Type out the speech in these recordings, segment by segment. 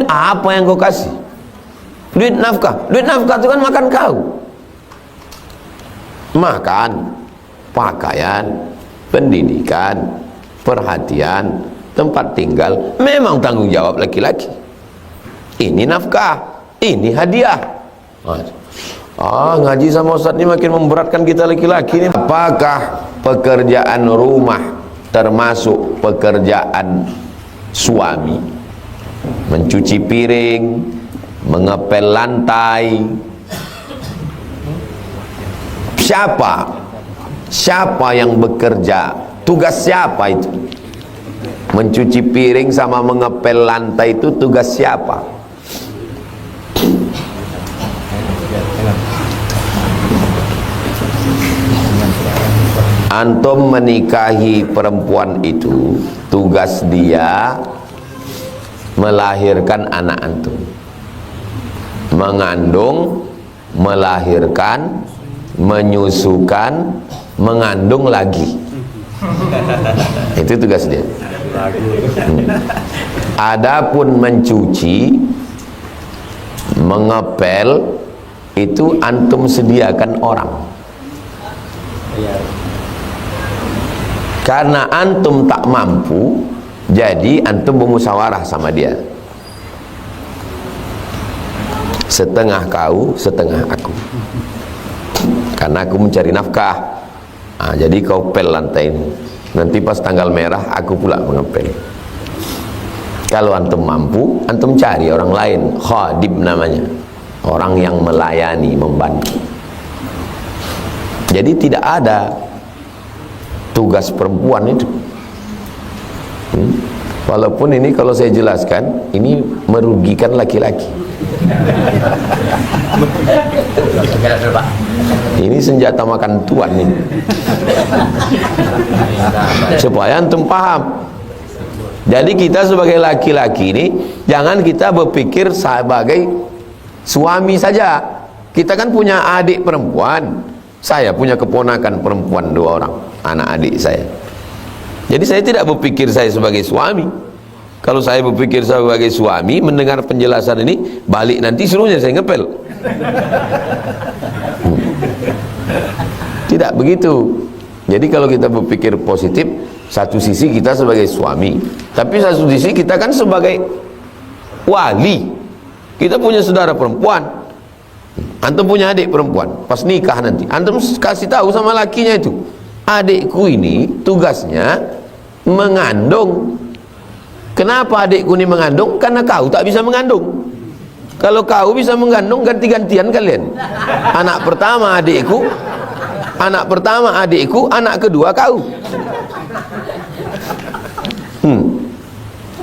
apa yang kau kasih? Duit nafkah. Duit nafkah itu kan makan kau. Makan, pakaian, pendidikan, perhatian, tempat tinggal, memang tanggung jawab laki-laki. Ini nafkah, ini hadiah. Ngaji sama Ustaz ini makin memberatkan kita laki-laki ini. Apakah pekerjaan rumah termasuk pekerjaan suami? Mencuci piring, mengepel lantai. Siapa yang bekerja? Tugas siapa itu? Mencuci piring sama mengepel lantai itu tugas siapa? Antum menikahi perempuan itu, tugas dia melahirkan anak antum, mengandung, melahirkan, menyusukan, mengandung lagi. Itu tugas dia. Adapun mencuci, mengepel, itu antum sediakan orang. Karena antum tak mampu, jadi antum bermusyawarah sama dia. Setengah kau, setengah aku. Karena aku mencari nafkah. Jadi kau pel lantai ini. Nanti pas tanggal merah aku pula mengepel. Kalau antum mampu, antum cari orang lain, khadim namanya, orang yang melayani, membantu. Jadi tidak ada tugas perempuan itu. Walaupun ini kalau saya jelaskan, ini merugikan laki-laki. Ini senjata makan tuan ini. Supaya antum paham. Jadi kita sebagai laki-laki ini, jangan kita berpikir sebagai suami saja. Kita kan punya adik perempuan. Saya punya keponakan perempuan 2 orang, anak adik saya. Jadi saya tidak berpikir saya sebagai suami. Kalau saya berpikir sebagai suami, mendengar penjelasan ini, balik nanti suruhnya saya ngepel. Tidak begitu. Jadi kalau kita berpikir positif, satu sisi kita sebagai suami, tapi satu sisi kita kan sebagai wali. Kita punya saudara perempuan, antum punya adik perempuan, pas nikah nanti antum kasih tahu sama lakinya itu, adikku ini tugasnya mengandung. Kenapa adikku ini mengandung? Karena kau tak bisa mengandung. Kalau kau bisa mengandung, ganti-gantian kalian. Anak pertama adikku, anak kedua kau.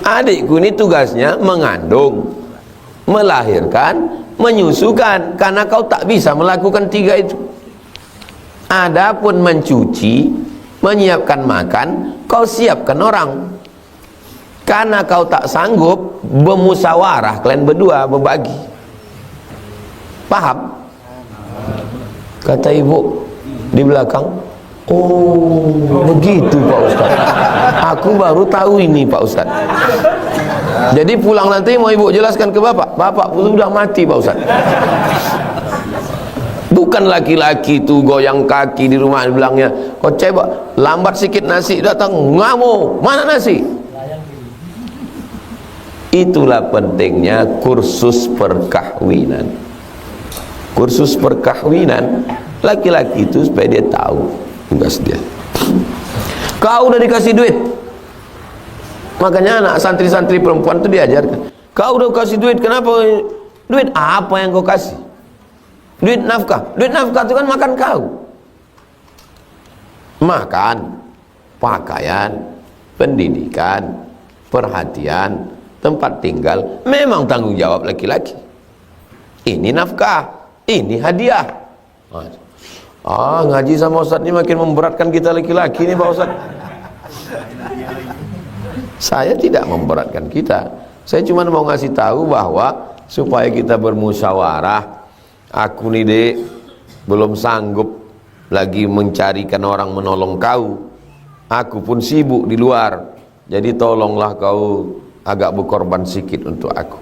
Adikku ini tugasnya mengandung, melahirkan, menyusukan, karena kau tak bisa melakukan 3 itu. Adapun mencuci, menyiapkan makan, kau siapkan orang. Karena kau tak sanggup, bermusyawarah, kalian berdua berbagi. Paham? Kata ibu di belakang, oh begitu Pak Ustaz, aku baru tahu ini Pak Ustaz. Jadi pulang nanti mau ibu jelaskan ke bapak, bapak sudah mati Pak Ustaz. Bukan laki-laki itu goyang kaki di rumah, bilangnya kau coba lambat sikit nasi datang, ngamuk, mana nasi? Itulah pentingnya kursus perkahwinan. Kursus perkahwinan, laki-laki itu supaya dia tahu tugas dia. Kau udah dikasih duit, makanya anak santri-santri perempuan itu diajarkan, kau udah kasih duit, kenapa? Duit apa yang kau kasih? Duit nafkah. Duit nafkah itu kan makan kau. Makan, pakaian, pendidikan, perhatian, tempat tinggal, memang tanggung jawab laki-laki. Ini nafkah, ini hadiah. Ngaji sama Ustaz ini makin memberatkan kita laki-laki ini Pak Ustaz. Saya tidak memberatkan kita. Saya cuma mau ngasih tahu bahwa supaya kita bermusyawarah. Aku nih dek, belum sanggup lagi mencarikan orang menolong kau. Aku pun sibuk di luar. Jadi tolonglah kau agak berkorban sedikit untuk aku.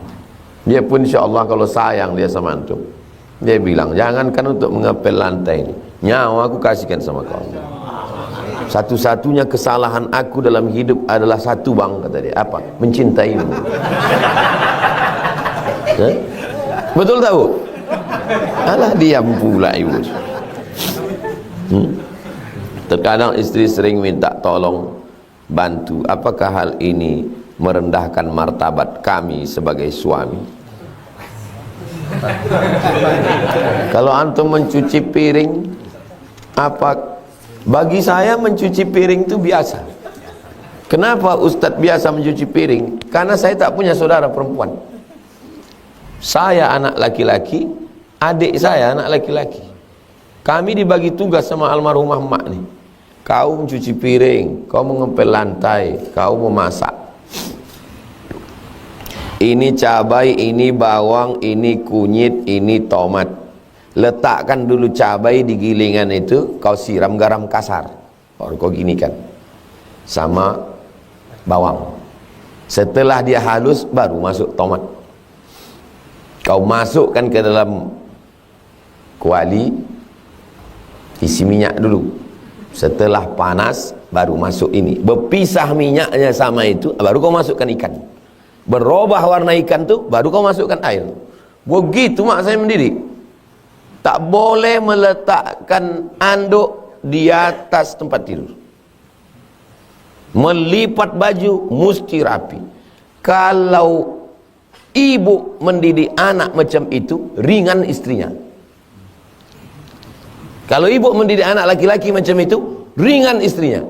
Dia pun insya Allah kalau sayang dia sama antum, dia bilang jangankan untuk mengepel lantai ini, nyawa aku kasihkan sama kau. Satu-satunya kesalahan aku dalam hidup adalah satu bang, kata dia. Apa? Mencintaimu. Betul tahu? Alah diam pula ibu. Terkadang istri sering minta tolong bantu. Apakah hal ini merendahkan martabat kami sebagai suami? Kalau antum mencuci piring, apa? Bagi saya mencuci piring itu biasa. Kenapa Ustadz biasa mencuci piring? Karena saya tak punya saudara perempuan. Saya anak laki-laki, adik saya anak laki-laki. Kami dibagi tugas sama almarhumah emak nih. Kau mencuci piring, kau mengepel lantai, kau memasak. Ini cabai, ini bawang, ini kunyit, ini tomat. Letakkan dulu cabai di gilingan itu, kau siram garam kasar, baru kau ginikan sama bawang. Setelah dia halus, baru masuk tomat. Kau masukkan ke dalam kuali, isi minyak dulu. Setelah panas, baru masuk ini. Berpisah minyaknya sama itu, baru kau masukkan ikan. Berubah warna ikan tu, baru kau masukkan air. Begitu mak saya mendidik. Tak boleh meletakkan anduk di atas tempat tidur. Melipat baju mesti rapi. Kalau ibu mendidik anak macam itu, ringan istrinya. Kalau ibu mendidik anak laki-laki macam itu, ringan istrinya.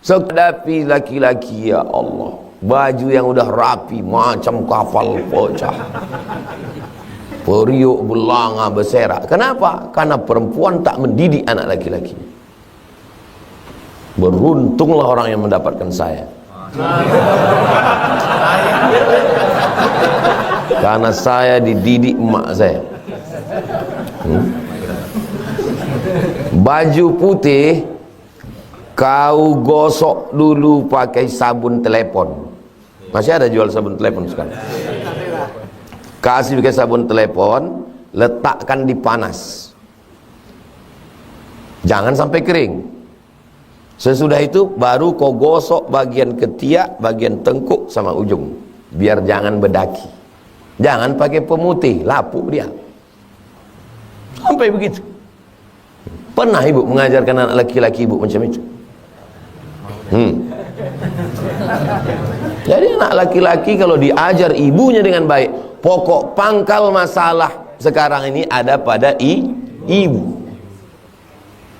Hadapi laki-laki, ya Allah, baju yang udah rapi macam kapal pecah, periuk belanga berserak. Kenapa? Karena perempuan tak mendidik anak laki-laki. Beruntunglah orang yang mendapatkan saya. Karena saya dididik emak saya. Baju putih kau gosok dulu pakai sabun telepon. Masih ada jual sabun telepon sekarang. Kasih pakai sabun telepon, letakkan di panas. Jangan sampai kering. Sesudah itu baru kau gosok bagian ketiak, bagian tengkuk sama ujung, biar jangan berdaki. Jangan pakai pemutih, lapuk dia. Sampai begitu. Pernah ibu mengajarkan anak laki-laki ibu macam itu? Jadi anak laki-laki kalau diajar ibunya dengan baik, pokok pangkal masalah sekarang ini ada pada ibu.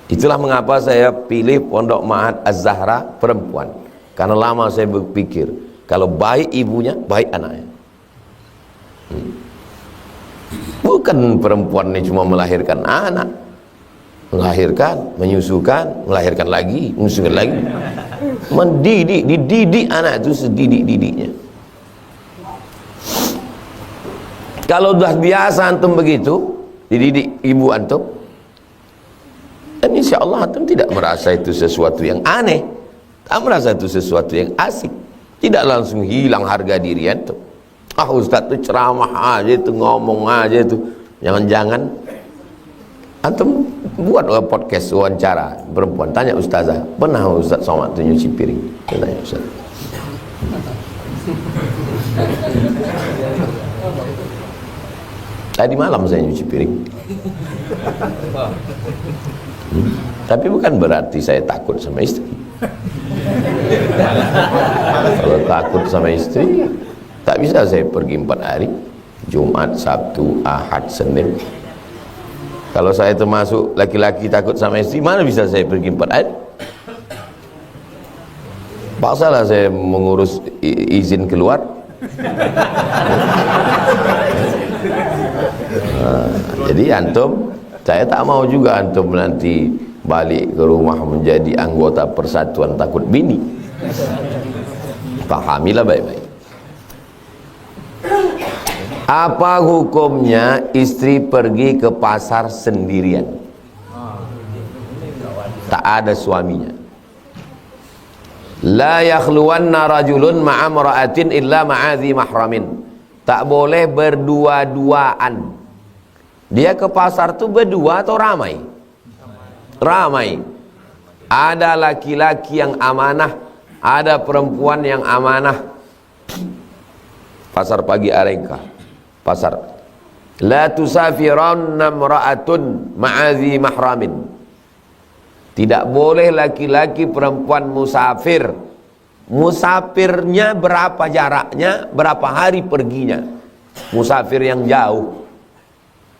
Itulah mengapa saya pilih Pondok Ma'had Az-Zahra perempuan. Karena lama saya berpikir, kalau baik ibunya, baik anaknya. Bukan perempuan ini cuma melahirkan anak, melahirkan, menyusukan, melahirkan lagi, menyusukan lagi, mendidik, dididik anak itu sedidik-didiknya. Kalau sudah biasa antum begitu dididik ibu antum, dan insya Allah antum tidak merasa itu sesuatu yang aneh, tak merasa itu sesuatu yang asik, tidak langsung hilang harga diri antum. Ah Ustaz itu ceramah aja itu, ngomong aja itu. Jangan-jangan antum buat podcast wawancara perempuan, tanya ustazah, pernah Ustaz Somad itu nyuci piring? Tanya Ustaz. Tadi malam saya nyuci piring. Tapi bukan berarti saya takut sama istri. Kalau takut sama istri, tak bisa saya pergi 4 hari, Jumat, Sabtu, Ahad, Senin. Kalau saya termasuk laki-laki takut sama istri, mana bisa saya pergi 4 hari? Paksalah saya mengurus izin keluar. Jadi antum, saya tak mau juga antum nanti balik ke rumah menjadi anggota persatuan takut bini. Pahamilah baik-baik. Apa hukumnya istri pergi ke pasar sendirian, tak ada suaminya? La yakhluwanna rajulun ma'a mra'atin illa ma'adhi mahramin. tak boleh berdua-duaan. Dia ke pasar tuh berdua atau ramai? Ramai. Ada laki-laki yang amanah, ada perempuan yang amanah. Pasar pagi Arengka, pasar. La tusafiranna imra'atun ma'azi mahramin. Tidak boleh laki-laki perempuan musafir. Musafirnya berapa jaraknya, berapa hari perginya. Musafir yang jauh.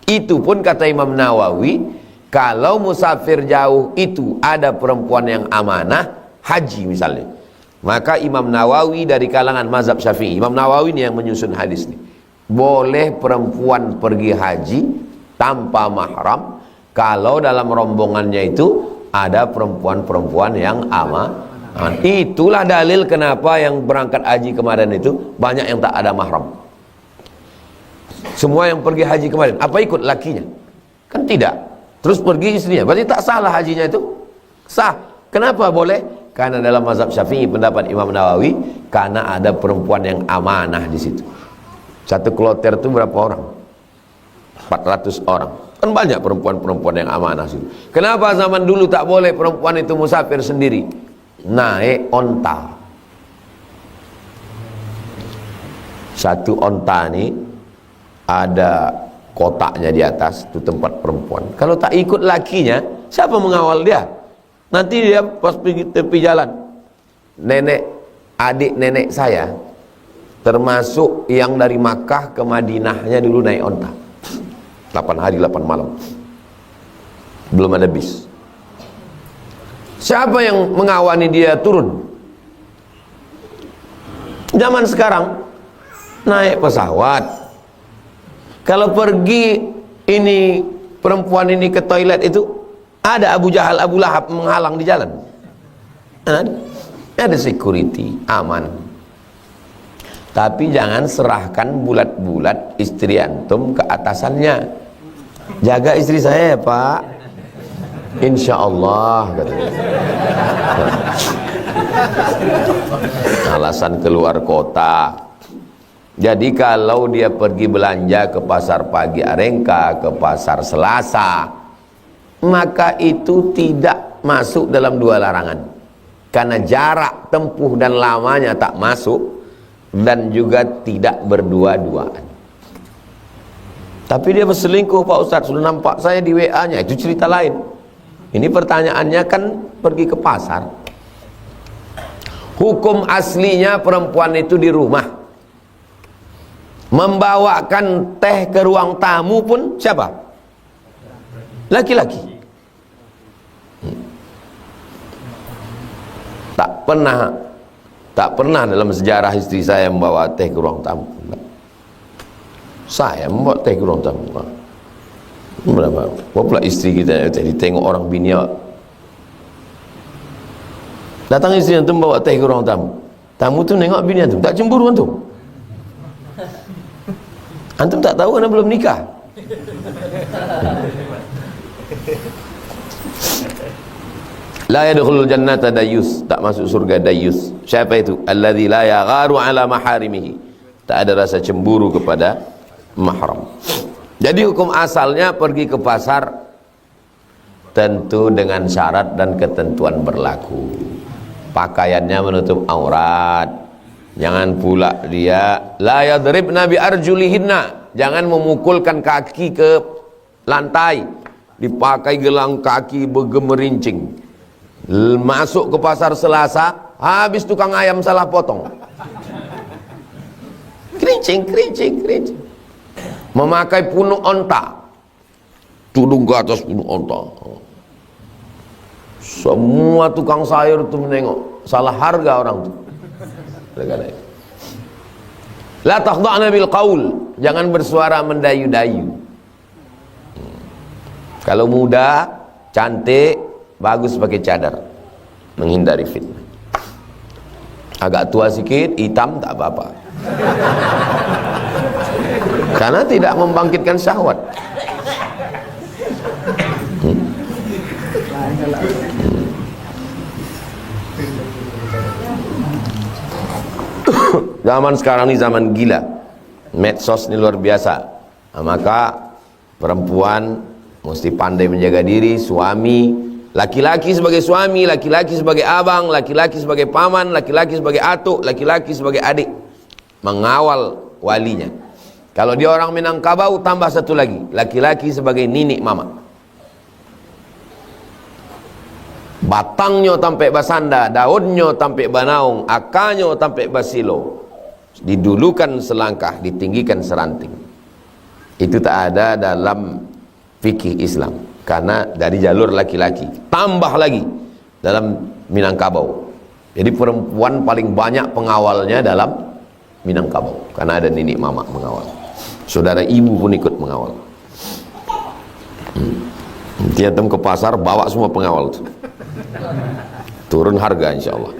Itu pun kata Imam Nawawi, kalau musafir jauh itu ada perempuan yang amanah, haji misalnya, maka Imam Nawawi dari kalangan mazhab Syafi'i, Imam Nawawi ini yang menyusun hadis ini, boleh perempuan pergi haji tanpa mahram kalau dalam rombongannya itu ada perempuan-perempuan yang aman. Itulah dalil kenapa yang berangkat haji kemarin itu banyak yang tak ada mahram. Semua yang pergi haji kemarin, apa ikut lakinya? Kan tidak. Terus pergi istrinya, berarti tak salah hajinya itu? Sah. Kenapa boleh? Karena dalam mazhab Syafi'i, pendapat Imam Nawawi, karena ada perempuan yang amanah di situ. Satu kloter itu berapa orang? 400 orang. Kan banyak perempuan-perempuan yang amanah situ. Kenapa zaman dulu tak boleh perempuan itu musafir sendiri? Naik onta. Satu onta ini ada kotaknya di atas, itu tempat perempuan. Kalau tak ikut lakinya, siapa mengawal dia? Nanti dia pas pergi tepi jalan, adik nenek saya termasuk yang dari Makkah ke Madinahnya dulu naik onta 8 hari 8 malam, belum ada bis. Siapa yang mengawani dia turun? Zaman sekarang naik pesawat. Kalau pergi ini perempuan ini ke toilet itu ada Abu Jahal, Abu Lahab menghalang di jalan. Ada security, aman. Tapi jangan serahkan bulat-bulat istri antum ke atasannya. Jaga istri saya ya Pak, insya Allah katanya. Alasan keluar kota. Jadi kalau dia pergi belanja ke pasar pagi Arengka, ke pasar Selasa, maka itu tidak masuk dalam dua larangan. Karena jarak tempuh dan lamanya tak masuk, dan juga tidak berdua-duaan. Tapi dia berselingkuh Pak Ustadz, sudah nampak saya di WA-nya, itu cerita lain. Ini pertanyaannya kan pergi ke pasar. Hukum aslinya perempuan itu di rumah. Membawakan teh ke ruang tamu pun siapa? Laki-laki. Tak pernah dalam sejarah istri saya membawa teh ke ruang tamu. Saya membawa teh ke ruang tamu. Berapa pula istri kita tadi tengok orang bini, datang istri antum bawa teh ke ruang tamu. Tamu tu nengok bini antum, tak cemburu antum? Antum tak tahu karena belum nikah. La yadkhulul jannata dayus, tak masuk surga dayus. Siapa itu? Alladzi la yagharu ala maharimihi, tak ada rasa cemburu kepada mahram. Jadi hukum asalnya pergi ke pasar tentu dengan syarat dan ketentuan berlaku. Pakaiannya menutup aurat. Jangan pula dia la yadribna bi arjulihinna, jangan memukulkan kaki ke lantai, dipakai gelang kaki bergemerincing. Masuk ke pasar Selasa, habis tukang ayam salah potong. Kerincing. Memakai punuk onta, tudung ke atas punuk onta. Semua tukang sayur itu menengok, salah harga orang itu. La takhda'na bil qaul, jangan bersuara mendayu-dayu. Kalau muda, cantik, bagus pakai cadar, menghindari fitnah. Agak tua sikit, hitam tak apa-apa, karena tidak membangkitkan syahwat. Zaman sekarang ini zaman gila. medsos ini luar biasa. Nah, maka perempuan mesti pandai menjaga diri, suami, laki-laki sebagai suami, laki-laki sebagai abang, laki-laki sebagai paman, laki-laki sebagai atuk, laki-laki sebagai adik, mengawal walinya. Kalau dia orang Minangkabau, tambah satu lagi, laki-laki sebagai ninik mama. Batangnya tampe basanda, daunnya tampe banaung, akarnya tampe basilo. Didulukan selangkah, ditinggikan seranting. Itu tak ada dalam fikih Islam, karena dari jalur laki-laki. Tambah lagi dalam Minangkabau. Jadi perempuan paling banyak pengawalnya dalam Minangkabau, karena ada nenek mama mengawal. Saudara ibu pun ikut mengawal. Nanti antum ke pasar bawa semua pengawal itu. Turun harga insya Allah.